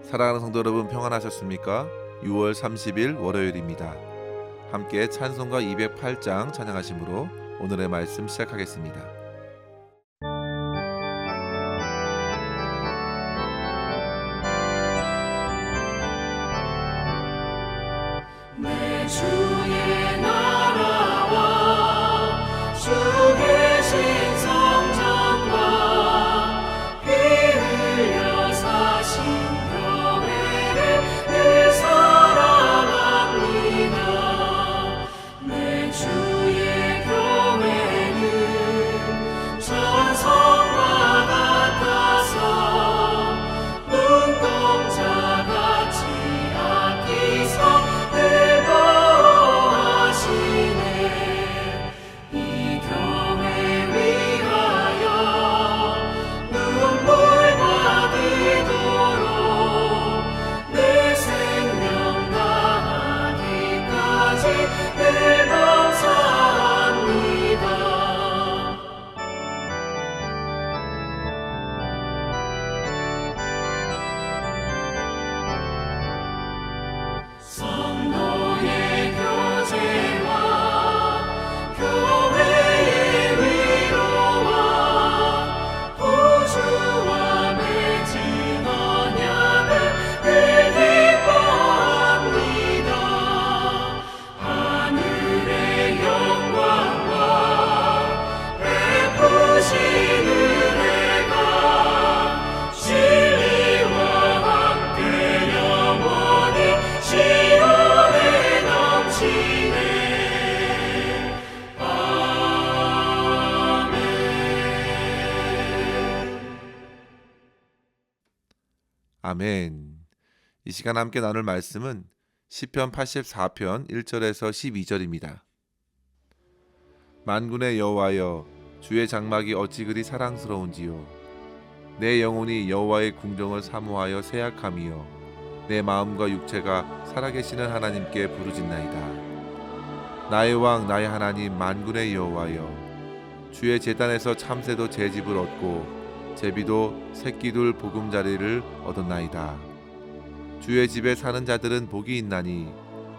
사랑하는 성도 여러분, 평안하셨습니까? 6월 30일 월요일입니다. 함께 찬송가 208장 찬양하심으로 오늘의 말씀 시작하겠습니다. 내 주의 나라와 주 계신 성전과 피 흘려 사신 교회를 늘 사랑합니다. 내 주의 교회는 전성과 같아서 눈동자같이 아끼사 늘 보호하시네. 이 교회 위하여 눈물과 기도로 내 생명 다하기까지 늘 감사합니다. 성도의 교제와 교회의 위로와 구주와 맺은 언약을 늘 기뻐합니다. 하늘의 영광과 베푸신 은혜가 진리와 함께 영원히 시온에 넘치네. 아멘. 아멘. 이 시간 함께 나눌 말씀은 시편 84편 1절에서 12절입니다. 만군의 여호와여, 주의 장막이 어찌 그리 사랑스러운지요. 내 영혼이 여호와의 궁정을 사모하여 새약함이요, 내 마음과 육체가 살아계시는 하나님께 부르짖나이다. 나의 왕 나의 하나님 만군의 여호와여, 주의 제단에서 참새도 제 집을 얻고 제비도 새끼둘 보금자리를 얻었나이다. 주의 집에 사는 자들은 복이 있나니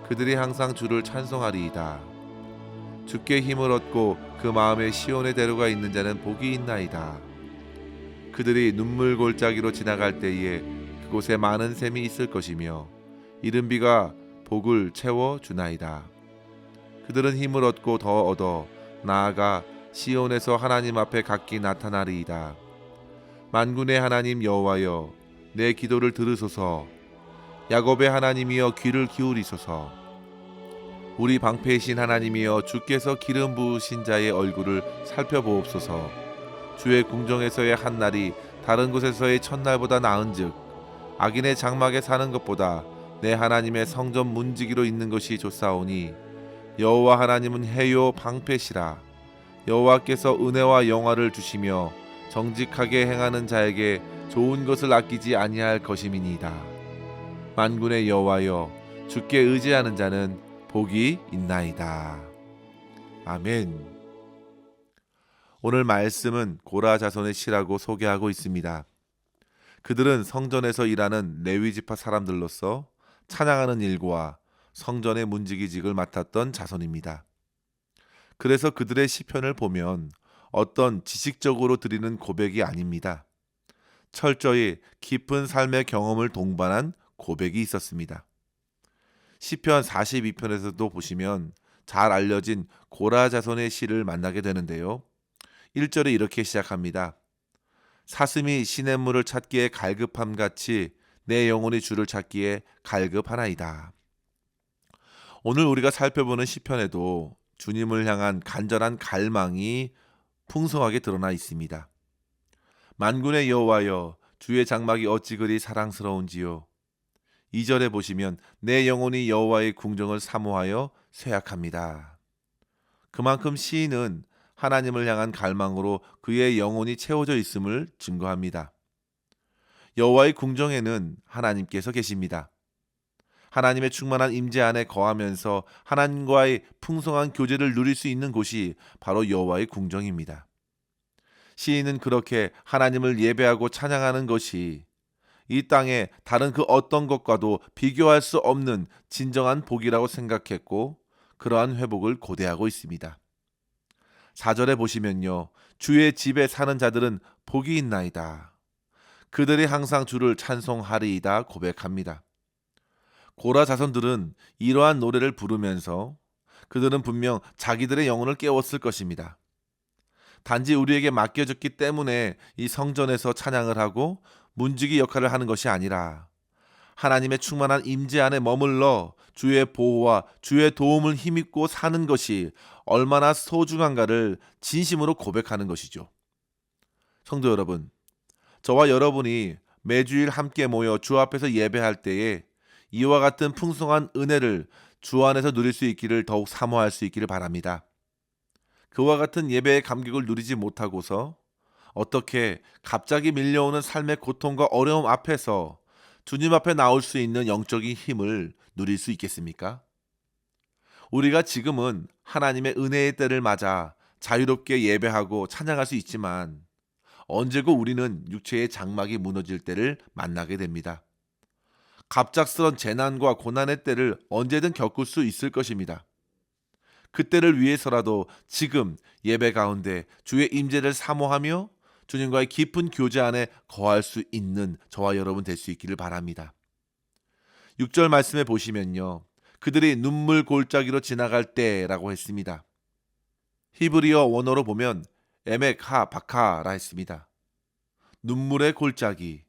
그들이 항상 주를 찬송하리이다. 주께 힘을 얻고 그 마음에 시온의 대로가 있는 자는 복이 있나이다. 그들이 눈물 골짜기로 지나갈 때에 그곳에 많은 샘이 있을 것이며 이른 비가 복을 채워 주나이다. 그들은 힘을 얻고 더 얻어 나아가 시온에서 하나님 앞에 각기 나타나리이다. 만군의 하나님 여호와여, 내 기도를 들으소서. 야곱의 하나님이여, 귀를 기울이소서. 우리 방패이신 하나님이여, 주께서 기름 부으신 자의 얼굴을 살펴보옵소서. 주의 궁정에서의 한 날이 다른 곳에서의 첫날보다 나은즉 악인의 장막에 사는 것보다 내 하나님의 성전 문지기로 있는 것이 좋사오니 여호와 하나님은 해요 방패시라. 여호와께서 은혜와 영화를 주시며 정직하게 행하는 자에게 좋은 것을 아끼지 아니할 것임이니이다. 만군의 여호와여, 주께 의지하는 자는 복이 있나이다. 아멘. 오늘 말씀은 고라 자손의 시라고 소개하고 있습니다. 그들은 성전에서 일하는 레위 지파 사람들로서 찬양하는 일과 성전의 문지기직을 맡았던 자손입니다. 그래서 그들의 시편을 보면 어떤 지식적으로 드리는 고백이 아닙니다. 철저히 깊은 삶의 경험을 동반한 고백이 있었습니다. 시편 42편에서도 보시면 잘 알려진 고라 자손의 시를 만나게 되는데요. 1절에 이렇게 시작합니다. 사슴이 시냇물을 찾기에 갈급함같이 내 영혼이 주를 찾기에 갈급하나이다. 오늘 우리가 살펴보는 시편에도 주님을 향한 간절한 갈망이 풍성하게 드러나 있습니다. 만군의 여호와여, 주의 장막이 어찌 그리 사랑스러운지요. 2절에 보시면 내 영혼이 여호와의 궁정을 사모하여 쇠약합니다. 그만큼 시인은 하나님을 향한 갈망으로 그의 영혼이 채워져 있음을 증거합니다. 여호와의 궁정에는 하나님께서 계십니다. 하나님의 충만한 임재 안에 거하면서 하나님과의 풍성한 교제를 누릴 수 있는 곳이 바로 여호와의 궁정입니다. 시인은 그렇게 하나님을 예배하고 찬양하는 것이 이 땅의 다른 그 어떤 것과도 비교할 수 없는 진정한 복이라고 생각했고 그러한 회복을 고대하고 있습니다. 4절에 보시면요. 주의 집에 사는 자들은 복이 있나이다. 그들이 항상 주를 찬송하리이다 고백합니다. 고라 자손들은 이러한 노래를 부르면서 그들은 분명 자기들의 영혼을 깨웠을 것입니다. 단지 우리에게 맡겨졌기 때문에 이 성전에서 찬양을 하고 문지기 역할을 하는 것이 아니라 하나님의 충만한 임재 안에 머물러 주의 보호와 주의 도움을 힘입고 사는 것이 얼마나 소중한가를 진심으로 고백하는 것이죠. 성도 여러분, 저와 여러분이 매주일 함께 모여 주 앞에서 예배할 때에 이와 같은 풍성한 은혜를 주 안에서 누릴 수 있기를 더욱 사모할 수 있기를 바랍니다. 그와 같은 예배의 감격을 누리지 못하고서 어떻게 갑자기 밀려오는 삶의 고통과 어려움 앞에서 주님 앞에 나올 수 있는 영적인 힘을 누릴 수 있겠습니까? 우리가 지금은 하나님의 은혜의 때를 맞아 자유롭게 예배하고 찬양할 수 있지만 언제고 우리는 육체의 장막이 무너질 때를 만나게 됩니다. 갑작스런 재난과 고난의 때를 언제든 겪을 수 있을 것입니다. 그때를 위해서라도 지금 예배 가운데 주의 임재를 사모하며 주님과의 깊은 교제 안에 거할 수 있는 저와 여러분 될 수 있기를 바랍니다. 6절 말씀에 보시면요. 그들이 눈물 골짜기로 지나갈 때라고 했습니다. 히브리어 원어로 보면 에멕하 바카라 했습니다. 눈물의 골짜기,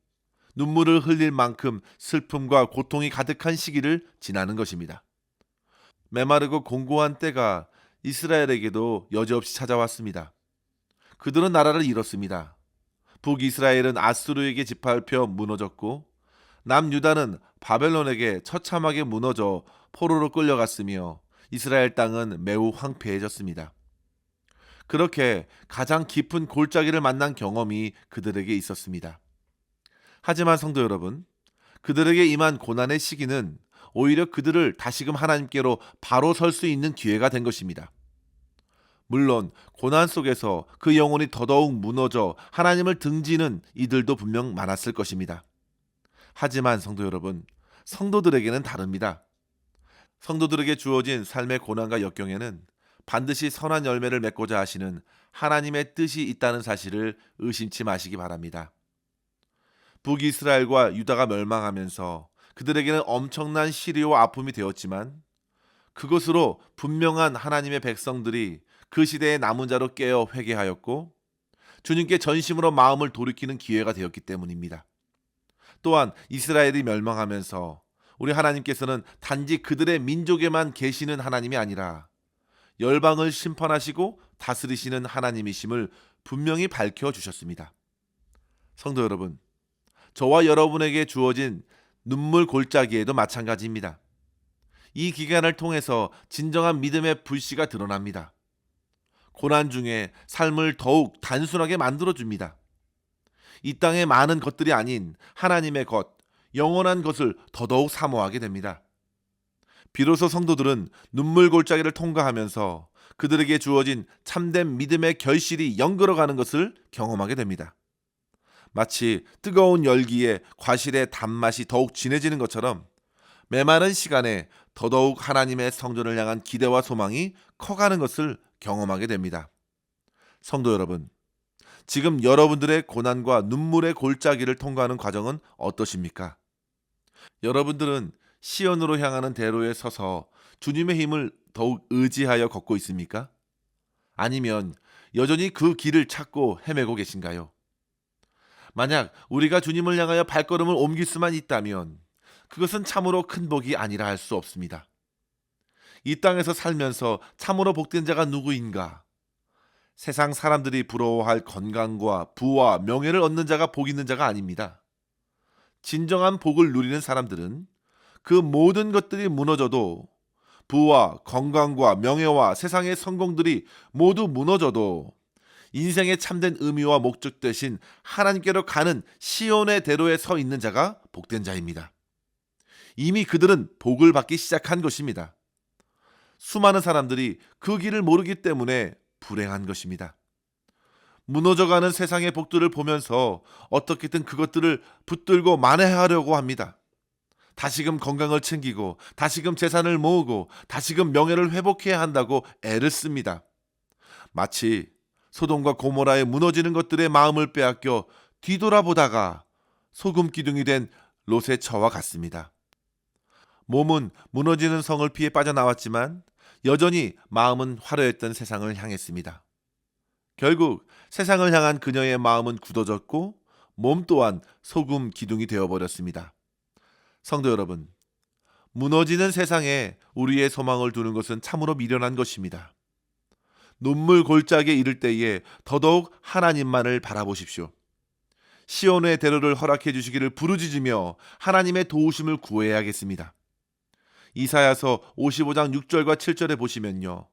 눈물을 흘릴 만큼 슬픔과 고통이 가득한 시기를 지나는 것입니다. 메마르고 공고한 때가 이스라엘에게도 여지없이 찾아왔습니다. 그들은 나라를 잃었습니다. 북이스라엘은 아수르에게 짓밟혀 무너졌고 남유다는 바벨론에게 처참하게 무너져 포로로 끌려갔으며 이스라엘 땅은 매우 황폐해졌습니다. 그렇게 가장 깊은 골짜기를 만난 경험이 그들에게 있었습니다. 하지만 성도 여러분, 그들에게 임한 고난의 시기는 오히려 그들을 다시금 하나님께로 바로 설 수 있는 기회가 된 것입니다. 물론 고난 속에서 그 영혼이 더더욱 무너져 하나님을 등지는 이들도 분명 많았을 것입니다. 하지만 성도 여러분, 성도들에게는 다릅니다. 성도들에게 주어진 삶의 고난과 역경에는 반드시 선한 열매를 맺고자 하시는 하나님의 뜻이 있다는 사실을 의심치 마시기 바랍니다. 북이스라엘과 유다가 멸망하면서 그들에게는 엄청난 시리와 아픔이 되었지만 그것으로 분명한 하나님의 백성들이 그 시대의 남은 자로 깨어 회개하였고 주님께 전심으로 마음을 돌이키는 기회가 되었기 때문입니다. 또한 이스라엘이 멸망하면서 우리 하나님께서는 단지 그들의 민족에만 계시는 하나님이 아니라 열방을 심판하시고 다스리시는 하나님이심을 분명히 밝혀주셨습니다. 성도 여러분, 저와 여러분에게 주어진 눈물 골짜기에도 마찬가지입니다. 이 기간을 통해서 진정한 믿음의 불씨가 드러납니다. 고난 중에 삶을 더욱 단순하게 만들어줍니다. 이 땅의 많은 것들이 아닌 하나님의 것, 영원한 것을 더더욱 사모하게 됩니다. 비로소 성도들은 눈물 골짜기를 통과하면서 그들에게 주어진 참된 믿음의 결실이 연걸어가는 것을 경험하게 됩니다. 마치 뜨거운 열기에 과실의 단맛이 더욱 진해지는 것처럼 메마른 시간에 더더욱 하나님의 성전을 향한 기대와 소망이 커가는 것을 경험하게 됩니다. 성도 여러분, 지금 여러분들의 고난과 눈물의 골짜기를 통과하는 과정은 어떠십니까? 여러분들은 시온으로 향하는 대로에 서서 주님의 힘을 더욱 의지하여 걷고 있습니까? 아니면 여전히 그 길을 찾고 헤매고 계신가요? 만약 우리가 주님을 향하여 발걸음을 옮길 수만 있다면 그것은 참으로 큰 복이 아니라 할 수 없습니다. 이 땅에서 살면서 참으로 복된 자가 누구인가? 세상 사람들이 부러워할 건강과 부와 명예를 얻는 자가 복 있는 자가 아닙니다. 진정한 복을 누리는 사람들은 그 모든 것들이 무너져도 부와 건강과 명예와 세상의 성공들이 모두 무너져도 인생의 참된 의미와 목적 대신 하나님께로 가는 시온의 대로에 서 있는 자가 복된 자입니다. 이미 그들은 복을 받기 시작한 것입니다. 수많은 사람들이 그 길을 모르기 때문에 불행한 것입니다. 무너져가는 세상의 복들을 보면서 어떻게든 그것들을 붙들고 만회하려고 합니다. 다시금 건강을 챙기고 다시금 재산을 모으고 다시금 명예를 회복해야 한다고 애를 씁니다. 마치 소돔과 고모라의 무너지는 것들의 마음을 빼앗겨 뒤돌아보다가 소금 기둥이 된 롯의 처와 같습니다. 몸은 무너지는 성을 피해 빠져나왔지만 여전히 마음은 화려했던 세상을 향했습니다. 결국 세상을 향한 그녀의 마음은 굳어졌고 몸 또한 소금 기둥이 되어버렸습니다. 성도 여러분, 무너지는 세상에 우리의 소망을 두는 것은 참으로 미련한 것입니다. 눈물 골짜기에 이를 때에 더더욱 하나님만을 바라보십시오. 시온의 대로를 허락해 주시기를 부르짖으며 하나님의 도우심을 구해야겠습니다. 이사야서 55장 6절과 7절에 보시면요,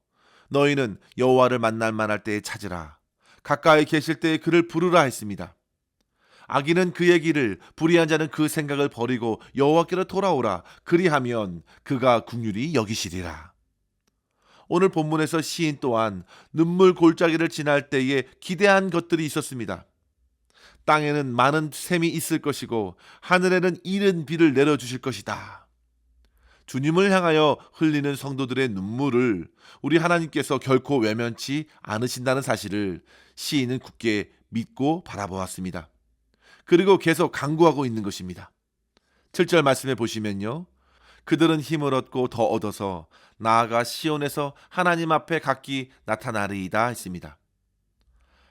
너희는 여호와를 만날 만할 때에 찾으라, 가까이 계실 때에 그를 부르라 했습니다. 악인은 그의 길을, 불의한 자는 그 생각을 버리고 여호와께로 돌아오라, 그리하면 그가 긍휼히 여기시리라. 오늘 본문에서 시인 또한 눈물 골짜기를 지날 때에 기대한 것들이 있었습니다. 땅에는 많은 샘이 있을 것이고 하늘에는 이른 비를 내려주실 것이다. 주님을 향하여 흘리는 성도들의 눈물을 우리 하나님께서 결코 외면치 않으신다는 사실을 시인은 굳게 믿고 바라보았습니다. 그리고 계속 간구하고 있는 것입니다. 7절 말씀에 보시면요, 그들은 힘을 얻고 더 얻어서 나아가 시온에서 하나님 앞에 각기 나타나리이다 했습니다.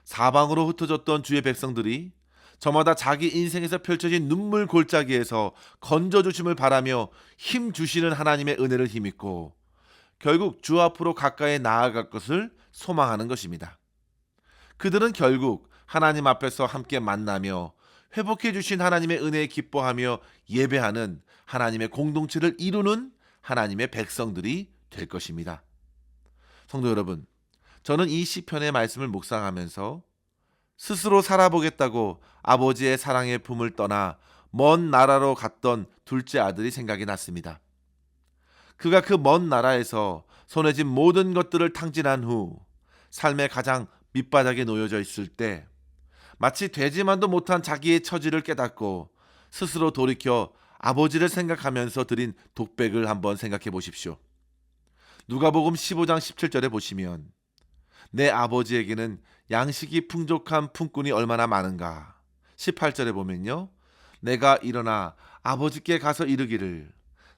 사방으로 흩어졌던 주의 백성들이 저마다 자기 인생에서 펼쳐진 눈물 골짜기에서 건져주심을 바라며 힘 주시는 하나님의 은혜를 힘입고 결국 주 앞으로 가까이 나아갈 것을 소망하는 것입니다. 그들은 결국 하나님 앞에서 함께 만나며 회복해 주신 하나님의 은혜에 기뻐하며 예배하는 하나님의 공동체를 이루는 하나님의 백성들이 될 것입니다. 성도 여러분, 저는 이 시편의 말씀을 묵상하면서 스스로 살아보겠다고 아버지의 사랑의 품을 떠나 먼 나라로 갔던 둘째 아들이 생각이 났습니다. 그가 그 먼 나라에서 손에 쥔 모든 것들을 탕진한 후 삶의 가장 밑바닥에 놓여져 있을 때 마치 되지만도 못한 자기의 처지를 깨닫고 스스로 돌이켜 아버지를 생각하면서 드린 독백을 한번 생각해 보십시오. 누가복음 15장 17절에 보시면 내 아버지에게는 양식이 풍족한 품꾼이 얼마나 많은가. 18절에 보면요, 내가 일어나 아버지께 가서 이르기를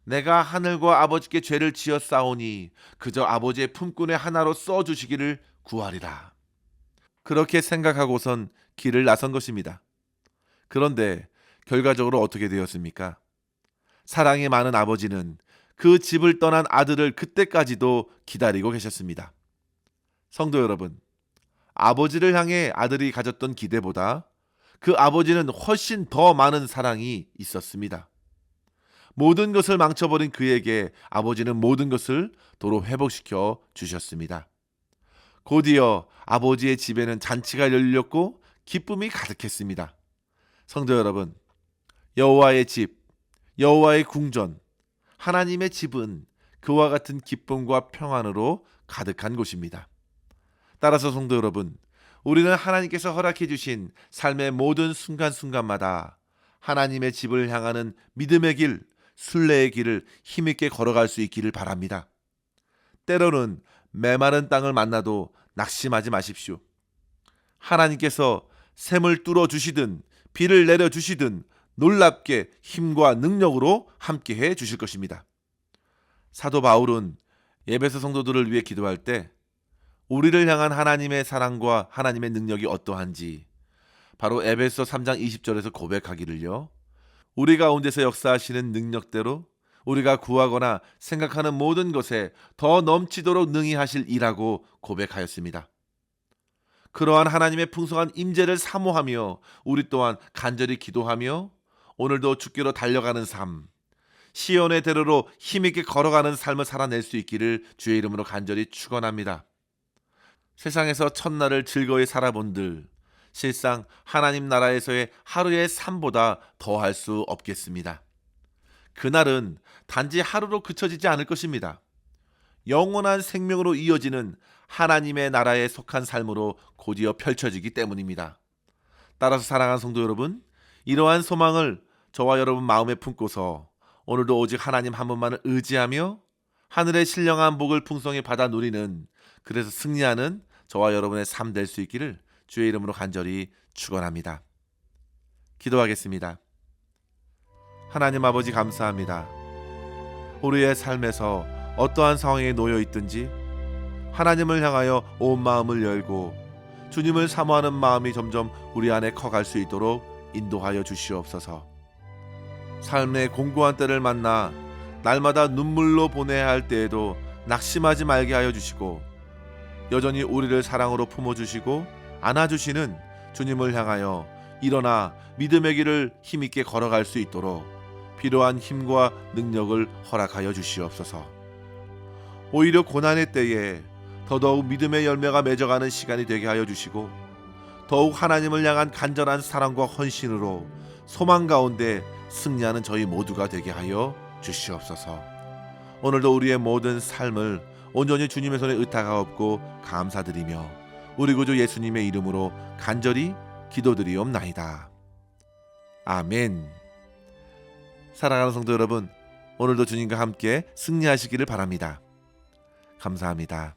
내가 하늘과 아버지께 죄를 지었사오니 그저 아버지의 품꾼의 하나로 써주시기를 구하리라. 그렇게 생각하고선 길을 나선 것입니다. 그런데 결과적으로 어떻게 되었습니까? 사랑이 많은 아버지는 그 집을 떠난 아들을 그때까지도 기다리고 계셨습니다. 성도 여러분, 아버지를 향해 아들이 가졌던 기대보다 그 아버지는 훨씬 더 많은 사랑이 있었습니다. 모든 것을 망쳐버린 그에게 아버지는 모든 것을 도로 회복시켜 주셨습니다. 곧이어 아버지의 집에는 잔치가 열렸고 기쁨이 가득했습니다. 성도 여러분, 여호와의 집, 여호와의 궁전, 하나님의 집은 그와 같은 기쁨과 평안으로 가득한 곳입니다. 따라서 성도 여러분, 우리는 하나님께서 허락해 주신 삶의 모든 순간순간마다 하나님의 집을 향하는 믿음의 길, 순례의 길을 힘있게 걸어갈 수 있기를 바랍니다. 때로는 메마른 땅을 만나도 낙심하지 마십시오. 하나님께서 샘을 뚫어 주시든 비를 내려 주시든 놀랍게 힘과 능력으로 함께해 주실 것입니다. 사도 바울은 에베소 성도들을 위해 기도할 때 우리를 향한 하나님의 사랑과 하나님의 능력이 어떠한지 바로 에베소 3장 20절에서 고백하기를요, 우리 가운데서 역사하시는 능력대로 우리가 구하거나 생각하는 모든 것에 더 넘치도록 능히 하실 이라고 고백하였습니다. 그러한 하나님의 풍성한 임재를 사모하며 우리 또한 간절히 기도하며 오늘도 주께로 달려가는 삶, 시온의 대로로 힘있게 걸어가는 삶을 살아낼 수 있기를 주의 이름으로 간절히 축원합니다. 세상에서 첫날을 즐거이 살아본들 실상 하나님 나라에서의 하루의 삶보다 더할 수 없겠습니다. 그날은 단지 하루로 그쳐지지 않을 것입니다. 영원한 생명으로 이어지는 하나님의 나라에 속한 삶으로 곧이어 펼쳐지기 때문입니다. 따라서 사랑하는 성도 여러분, 이러한 소망을 저와 여러분 마음에 품고서 오늘도 오직 하나님 한 분만을 의지하며 하늘의 신령한 복을 풍성히 받아 누리는, 그래서 승리하는 저와 여러분의 삶 될 수 있기를 주의 이름으로 간절히 축원합니다. 기도하겠습니다. 하나님 아버지, 감사합니다. 우리의 삶에서 어떠한 상황에 놓여 있든지 하나님을 향하여 온 마음을 열고 주님을 사모하는 마음이 점점 우리 안에 커갈 수 있도록 인도하여 주시옵소서. 삶의 공고한 때를 만나 날마다 눈물로 보내야 할 때에도 낙심하지 말게 하여 주시고, 여전히 우리를 사랑으로 품어주시고 안아주시는 주님을 향하여 일어나 믿음의 길을 힘있게 걸어갈 수 있도록 필요한 힘과 능력을 허락하여 주시옵소서. 오히려 고난의 때에 더더욱 믿음의 열매가 맺어가는 시간이 되게 하여 주시고, 더욱 하나님을 향한 간절한 사랑과 헌신으로 소망 가운데 승리하는 저희 모두가 되게 하여 주시옵소서. 오늘도 우리의 모든 삶을 온전히 주님의 손에 의탁하옵고 감사드리며 우리 구주 예수님의 이름으로 간절히 기도드리옵나이다. 아멘. 사랑하는 성도 여러분, 오늘도 주님과 함께 승리하시기를 바랍니다. 감사합니다.